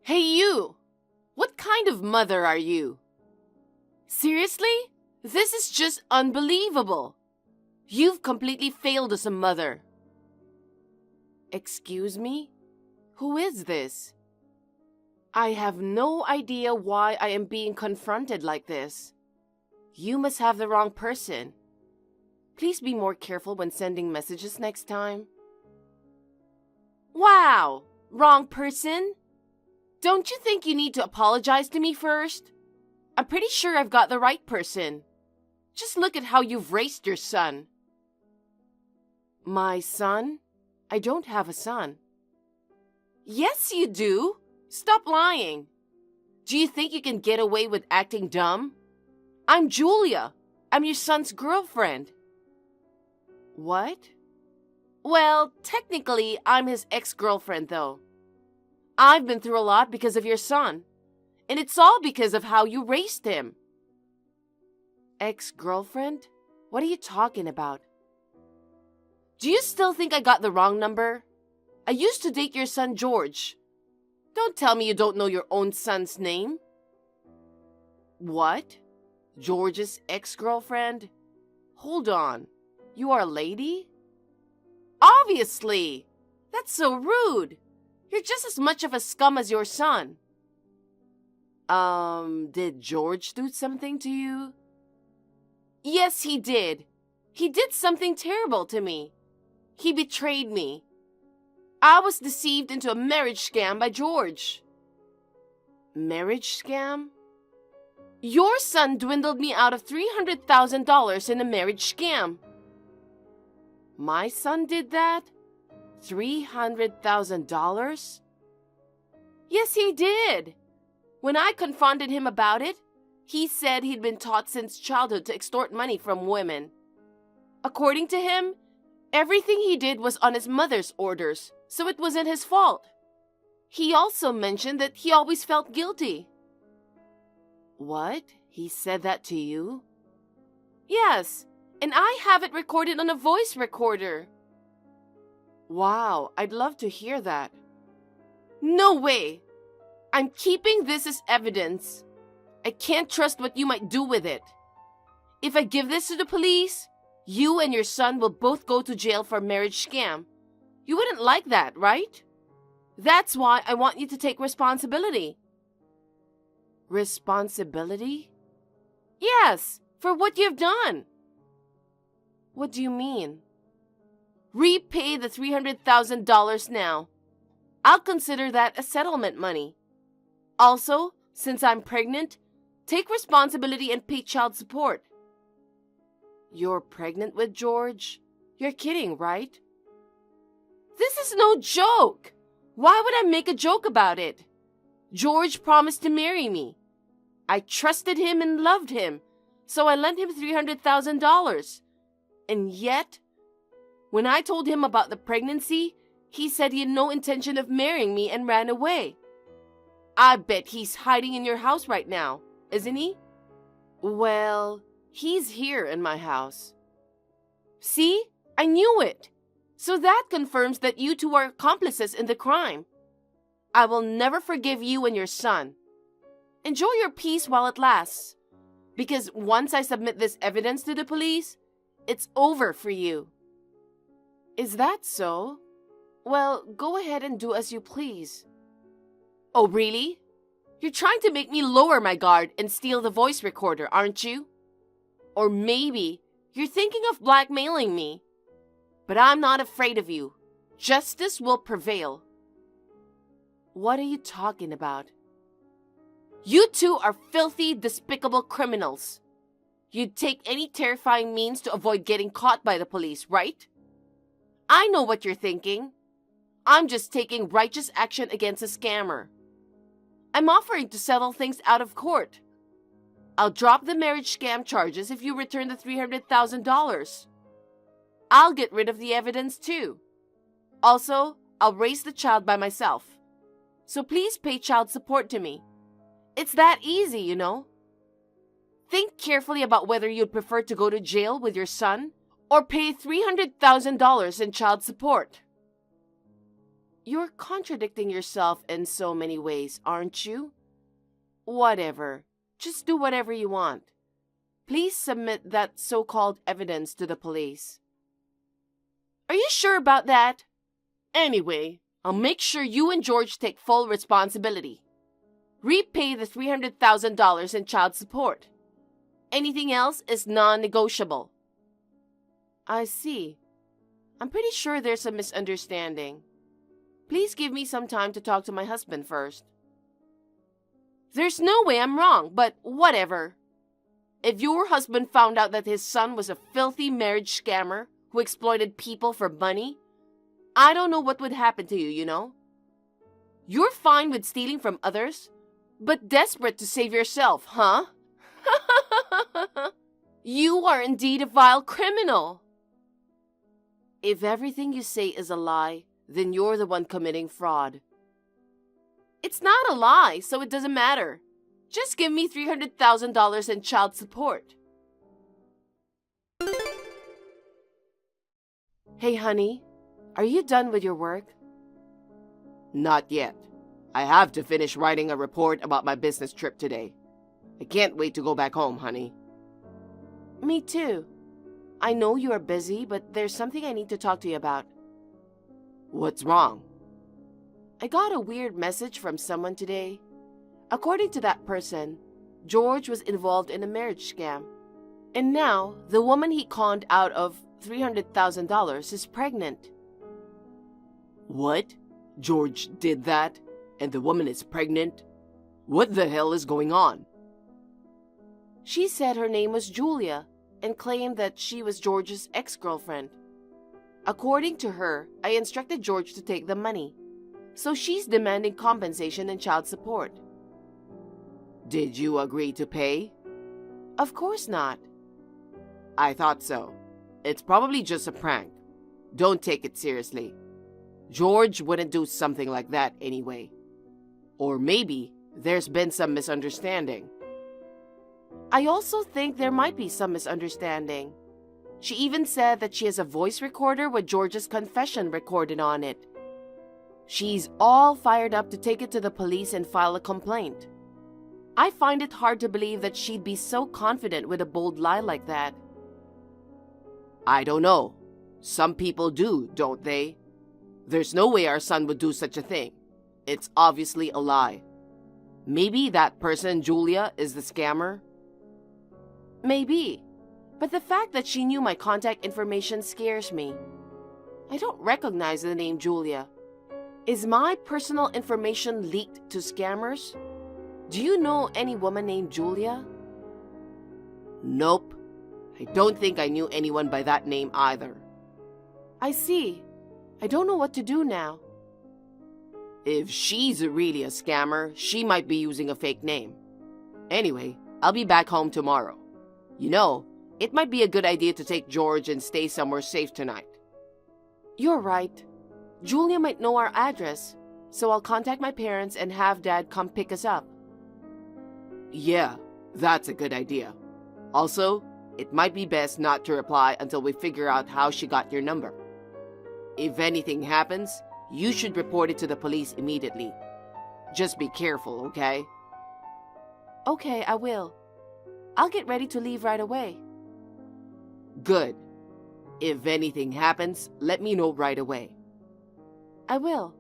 Hey you! What kind of mother are you? Seriously? This is just unbelievable. You've completely failed as a mother. Excuse me? Who is this? I have no idea why I am being confronted like this. You must have the wrong person. Please be more careful when sending messages next time. Wow! Wrong person? Don't you think you need to apologize to me first? I'm pretty sure I've got the right person. Just look at how you've raised your son. My son? I don't have a son. Yes, you do. Stop lying. Do you think you can get away with acting dumb? I'm Julia. I'm your son's girlfriend. What? Well, technically, I'm his ex-girlfriend, though. I've been through a lot because of your son, and it's all because of how you raised him. Ex-girlfriend? What are you talking about? Do you still think I got the wrong number? I used to date your son, George. Don't tell me you don't know your own son's name. What? George's ex-girlfriend? Hold on. You are a lady? Obviously! That's so rude. You're just as much of a scum as your son. Did George do something to you? Yes, he did. He did something terrible to me. He betrayed me. I was deceived into a marriage scam by George. Marriage scam? Your son dwindled me out of $300,000 in a marriage scam. My son did that? $300,000? Yes, he did. When I confronted him about it, he said he'd been taught since childhood to extort money from women. According to him, everything he did was on his mother's orders, so it wasn't his fault. He also mentioned that he always felt guilty. What? He said that to you? Yes, and I have it recorded on a voice recorder. Wow, I'd love to hear that. No way! I'm keeping this as evidence. I can't trust what you might do with it. If I give this to the police, you and your son will both go to jail for a marriage scam. You wouldn't like that, right? That's why I want you to take responsibility. Responsibility? Yes, for what you've done. What do you mean? Repay the $300,000 now. I'll consider that as settlement money. Also, since I'm pregnant, take responsibility and pay child support. You're pregnant with George? You're kidding, right? This is no joke. Why would I make a joke about it? George promised to marry me. I trusted him and loved him, so I lent him $300,000. And yet, when I told him about the pregnancy, he said he had no intention of marrying me and ran away. I bet he's hiding in your house right now, isn't he? Well, he's here in my house. See? I knew it. So that confirms that you two are accomplices in the crime. I will never forgive you and your son. Enjoy your peace while it lasts. Because once I submit this evidence to the police, it's over for you. Is that so? Well, go ahead and do as you please. Oh, really? You're trying to make me lower my guard and steal the voice recorder, aren't you? Or maybe you're thinking of blackmailing me. But I'm not afraid of you. Justice will prevail. What are you talking about? You two are filthy, despicable criminals. You'd take any terrifying means to avoid getting caught by the police, right? I know what you're thinking. I'm just taking righteous action against a scammer. I'm offering to settle things out of court. I'll drop the marriage scam charges if you return the $300,000. I'll get rid of the evidence too. Also, I'll raise the child by myself. So please pay child support to me. It's that easy, you know. Think carefully about whether you'd prefer to go to jail with your son or pay $300,000 in child support. You're contradicting yourself in so many ways, aren't you? Whatever. Just do whatever you want. Please submit that so-called evidence to the police. Are you sure about that? Anyway, I'll make sure you and George take full responsibility. Repay the $300,000 in child support. Anything else is non-negotiable. I see. I'm pretty sure there's a misunderstanding. Please give me some time to talk to my husband first. There's no way I'm wrong, but whatever. If your husband found out that his son was a filthy marriage scammer who exploited people for money, I don't know what would happen to you, you know? You're fine with stealing from others, but desperate to save yourself, huh? You are indeed a vile criminal. If everything you say is a lie, then you're the one committing fraud. It's not a lie, so it doesn't matter. Just give me $300,000 in child support. Hey, honey, are you done with your work? Not yet. I have to finish writing a report about my business trip today. I can't wait to go back home, honey. Me too. I know you are busy, but there's something I need to talk to you about. What's wrong? I got a weird message from someone today. According to that person, George was involved in a marriage scam. And now, the woman he conned out of $300,000 is pregnant. What? George did that? And the woman is pregnant? What the hell is going on? She said her name was Julia and claimed that she was George's ex-girlfriend. According to her, I instructed George to take the money. So she's demanding compensation and child support. Did you agree to pay? Of course not. I thought so. It's probably just a prank. Don't take it seriously. George wouldn't do something like that anyway. Or maybe there's been some misunderstanding. I also think there might be some misunderstanding. She even said that she has a voice recorder with George's confession recorded on it. She's all fired up to take it to the police and file a complaint. I find it hard to believe that she'd be so confident with a bold lie like that. I don't know. Some people do, don't they? There's no way our son would do such a thing. It's obviously a lie. Maybe that person, Julia, is the scammer? Maybe. But the fact that she knew my contact information scares me. I don't recognize the name Julia. Is my personal information leaked to scammers? Do you know any woman named Julia? Nope. I don't think I knew anyone by that name either. I see. I don't know what to do now. If she's really a scammer, she might be using a fake name. Anyway, I'll be back home tomorrow. You know, it might be a good idea to take George and stay somewhere safe tonight. You're right. Julia might know our address, so I'll contact my parents and have Dad come pick us up. Yeah, that's a good idea. Also, it might be best not to reply until we figure out how she got your number. If anything happens, you should report it to the police immediately. Just be careful, okay? Okay, I will. I'll get ready to leave right away. Good. If anything happens, let me know right away. I will.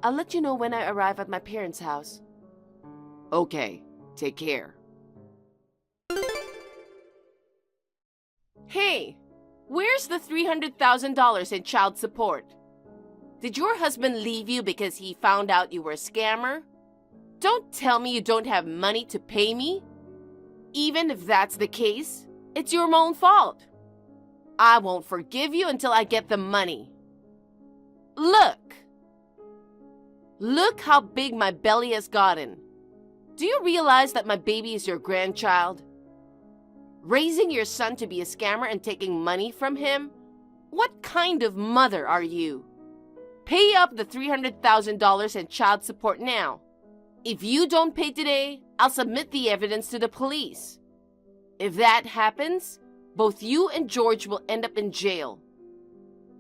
I'll let you know when I arrive at my parents' house. Okay, take care. Hey, where's the $300,000 in child support? Did your husband leave you because he found out you were a scammer? Don't tell me you don't have money to pay me. Even if that's the case, it's your own fault. I won't forgive you until I get the money. Look how big my belly has gotten. Do you realize that my baby is your grandchild? Raising your son to be a scammer and taking money from him? What kind of mother are you? Pay up the $300,000 in child support now. If you don't pay today, I'll submit the evidence to the police. If that happens, both you and George will end up in jail.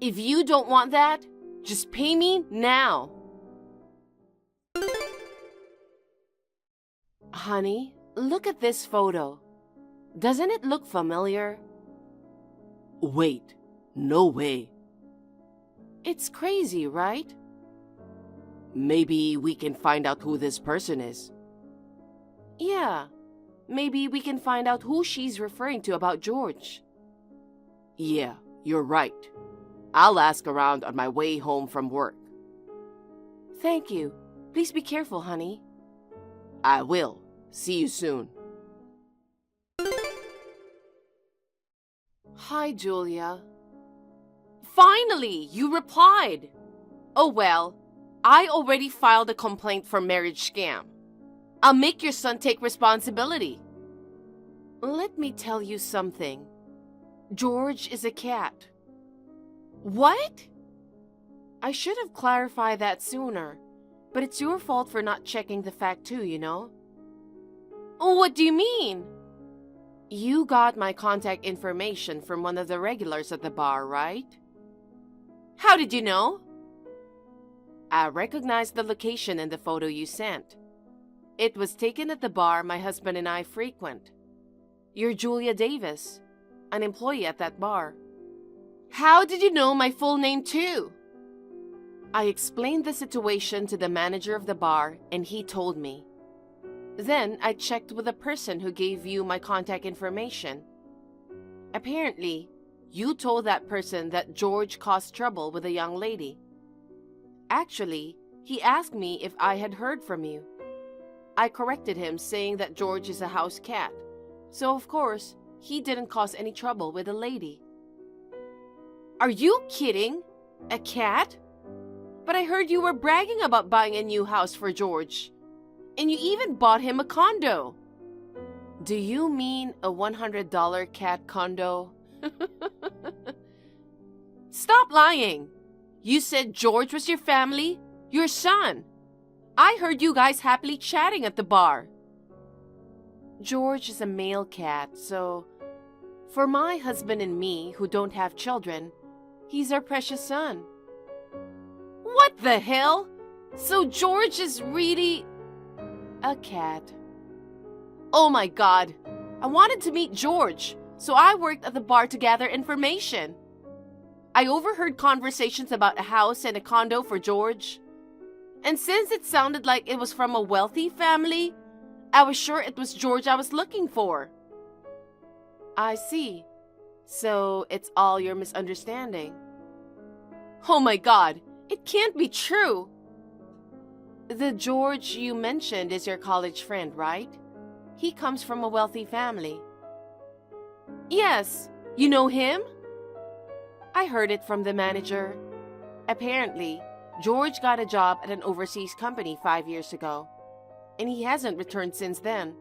If you don't want that, just pay me now. Honey, look at this photo. Doesn't it look familiar? Wait, no way. It's crazy, right? Maybe we can find out who this person is. Yeah, maybe we can find out who she's referring to about George. Yeah, you're right. I'll ask around on my way home from work. Thank you. Please be careful, honey. I will. See you soon. Hi, Julia. Finally, you replied. Oh well, I already filed a complaint for marriage scam. I'll make your son take responsibility. Let me tell you something. George is a cat. What? I should have clarified that sooner, but it's your fault for not checking the fact too, you know? Oh, what do you mean? You got my contact information from one of the regulars at the bar, right? How did you know? I recognized the location in the photo you sent. It was taken at the bar my husband and I frequent. You're Julia Davis, an employee at that bar. How did you know my full name too? I explained the situation to the manager of the bar and he told me. Then I checked with the person who gave you my contact information. Apparently, you told that person that George caused trouble with a young lady. Actually, he asked me if I had heard from you. I corrected him saying that George is a house cat, so of course, he didn't cause any trouble with the lady. Are you kidding? A cat? But I heard you were bragging about buying a new house for George. And you even bought him a condo. Do you mean a $100 cat condo? Stop lying. You said George was your family, your son. I heard you guys happily chatting at the bar. George is a male cat, so for my husband and me who don't have children, he's our precious son. What the hell? So George is really a cat. Oh my God. I wanted to meet George, so I worked at the bar to gather information. I overheard conversations about a house and a condo for George. And since it sounded like it was from a wealthy family, I was sure it was George I was looking for. I see. So it's all your misunderstanding. Oh my God, it can't be true. The George you mentioned is your college friend, right? He comes from a wealthy family. Yes, you know him? I heard it from the manager. Apparently, George got a job at an overseas company 5 years ago, and he hasn't returned since then.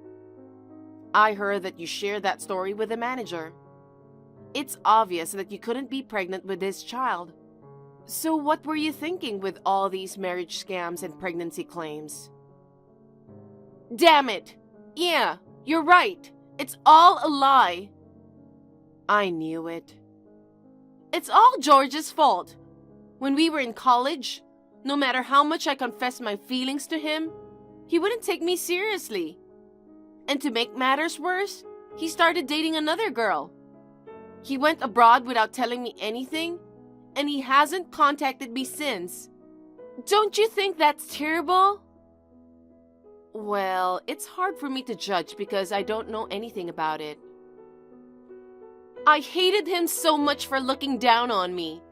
I heard that you shared that story with the manager. It's obvious that you couldn't be pregnant with this child. So what were you thinking with all these marriage scams and pregnancy claims? Damn it! Yeah, you're right. It's all a lie. I knew it. It's all George's fault. When we were in college, no matter how much I confessed my feelings to him, he wouldn't take me seriously. And to make matters worse, he started dating another girl. He went abroad without telling me anything, and he hasn't contacted me since. Don't you think that's terrible? Well, it's hard for me to judge because I don't know anything about it. I hated him so much for looking down on me.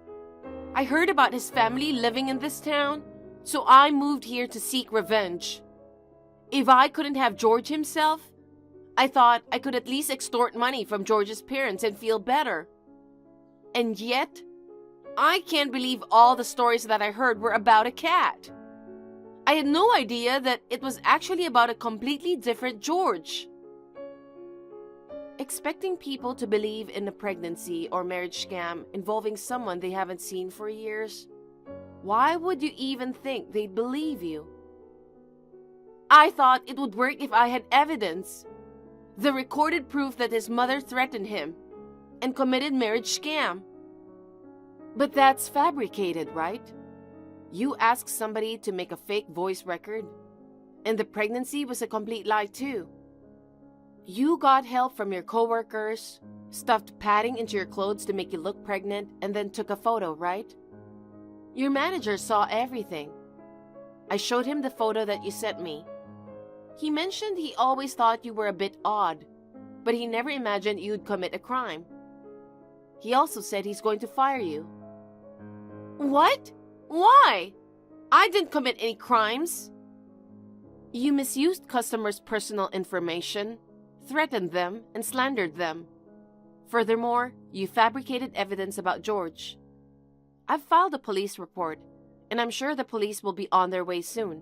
I heard about his family living in this town, so I moved here to seek revenge. If I couldn't have George himself, I thought I could at least extort money from George's parents and feel better. And yet, I can't believe all the stories that I heard were about a cat. I had no idea that it was actually about a completely different George. Expecting people to believe in a pregnancy or marriage scam involving someone they haven't seen for years, why would you even think they'd believe you? I thought it would work if I had evidence. The recorded proof that his mother threatened him and committed marriage scam. But that's fabricated, right? You ask somebody to make a fake voice record, And the pregnancy was a complete lie too. You got help from your coworkers, stuffed padding into your clothes to make you look pregnant, and then took a photo, right? Your manager saw everything. I showed him the photo that you sent me. He mentioned he always thought you were a bit odd, but he never imagined you'd commit a crime. He also said he's going to fire you. What? Why? I didn't commit any crimes. You misused customers' personal information, threatened them, and slandered them. Furthermore, you fabricated evidence about George. I've filed a police report, and I'm sure the police will be on their way soon.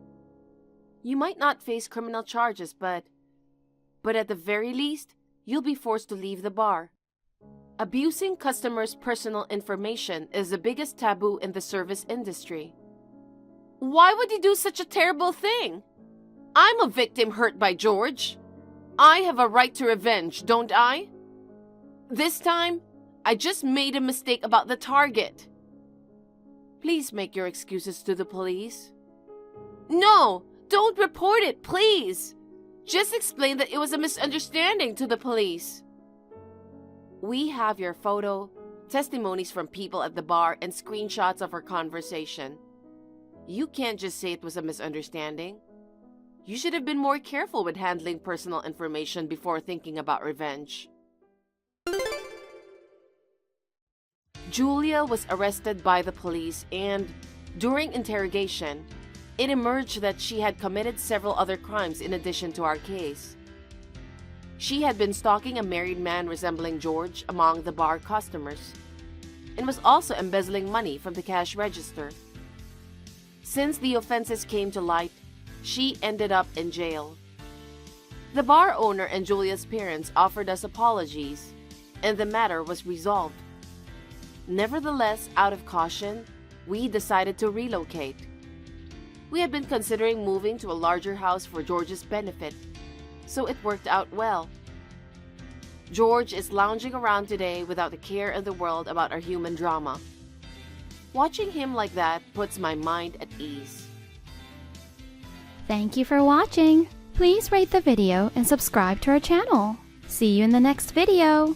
You might not face criminal charges, but at the very least, you'll be forced to leave the bar. Abusing customers' personal information is the biggest taboo in the service industry. Why would he do such a terrible thing? I'm a victim hurt by George. I have a right to revenge, don't I? This time, I just made a mistake about the target. Please make your excuses to the police. No, don't report it, please. Just explain that it was a misunderstanding to the police. We have your photo, testimonies from people at the bar, and screenshots of our conversation. You can't just say it was a misunderstanding. You should have been more careful with handling personal information before thinking about revenge. Julia was arrested by the police, and during interrogation, it emerged that she had committed several other crimes in addition to our case. She had been stalking a married man resembling George among the bar customers, and was also embezzling money from the cash register. Since the offenses came to light, she ended up in jail. The bar owner and Julia's parents offered us apologies, and the matter was resolved. Nevertheless, out of caution, we decided to relocate. We had been considering moving to a larger house for George's benefit, so it worked out well. George is lounging around today without a care in the world about our human drama. Watching him like that puts my mind at ease. Thank you for watching. Please rate the video and subscribe to our channel. See you in the next video.